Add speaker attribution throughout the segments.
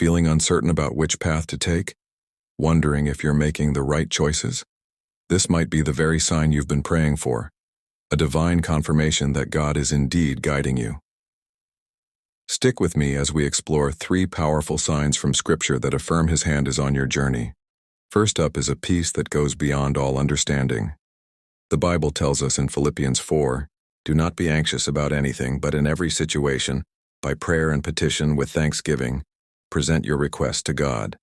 Speaker 1: Feeling uncertain about which path to take? Wondering if you're making the right choices? This might be the very sign you've been praying for, a divine confirmation that God is indeed guiding you. Stick with me as we explore 3 powerful signs from Scripture that affirm His hand is on your journey. First up is a peace that goes beyond all understanding. The Bible tells us in Philippians 4, "Do not be anxious about anything, but in every situation, by prayer and petition with thanksgiving, present your requests to God.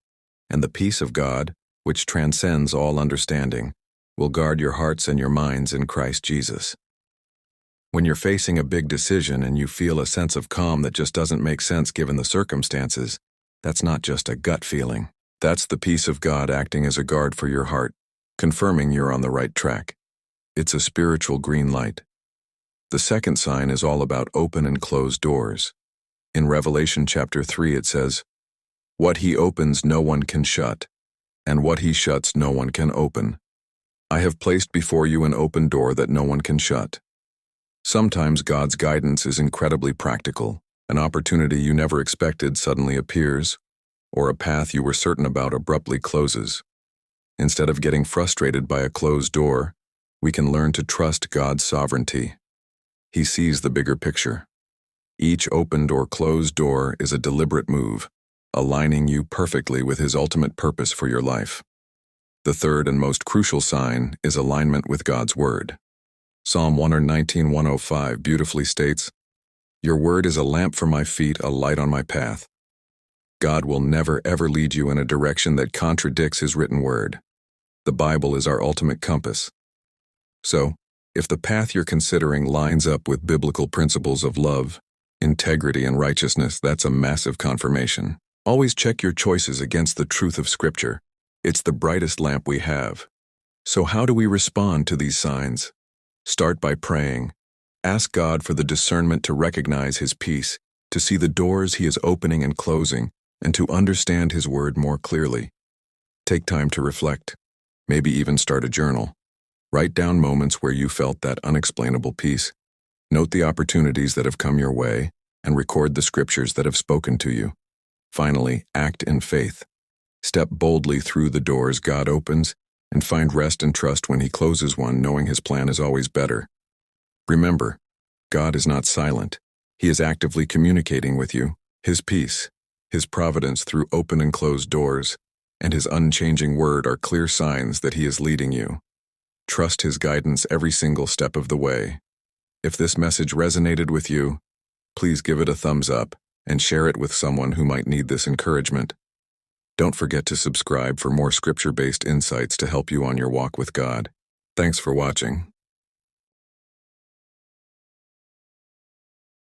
Speaker 1: And the peace of God, which transcends all understanding, will guard your hearts and your minds in Christ Jesus." When you're facing a big decision and you feel a sense of calm that just doesn't make sense given the circumstances, that's not just a gut feeling. That's the peace of God acting as a guard for your heart, confirming you're on the right track. It's a spiritual green light. The second sign is all about open and closed doors. In Revelation chapter 3 it says, "What He opens no one can shut, and what He shuts no one can open. I have placed before you an open door that no one can shut." Sometimes God's guidance is incredibly practical. An opportunity you never expected suddenly appears, or a path you were certain about abruptly closes. Instead of getting frustrated by a closed door, we can learn to trust God's sovereignty. He sees the bigger picture. Each opened or closed door is a deliberate move, aligning you perfectly with His ultimate purpose for your life. The third and most crucial sign is alignment with God's Word. Psalm 119:105 beautifully states, "Your word is a lamp for my feet, a light on my path." God will never ever lead you in a direction that contradicts His written word. The Bible is our ultimate compass. So, if the path you're considering lines up with biblical principles of love, integrity, and righteousness, that's a massive confirmation. Always check your choices against the truth of Scripture. It's the brightest lamp we have. So how do we respond to these signs? Start by praying. Ask God for the discernment to recognize His peace, to see the doors He is opening and closing, and to understand His word more clearly. Take time to reflect. Maybe even start a journal. Write down moments where you felt that unexplainable peace. Note the opportunities that have come your way, and record the scriptures that have spoken to you. Finally, act in faith. Step boldly through the doors God opens, and find rest and trust when He closes one, knowing His plan is always better. Remember, God is not silent. He is actively communicating with you. His peace, His providence through open and closed doors, and His unchanging word are clear signs that He is leading you. Trust His guidance every single step of the way. If this message resonated with you, please give it a thumbs up and share it with someone who might need this encouragement. Don't forget to subscribe for more scripture-based insights to help you on your walk with God. Thanks for watching.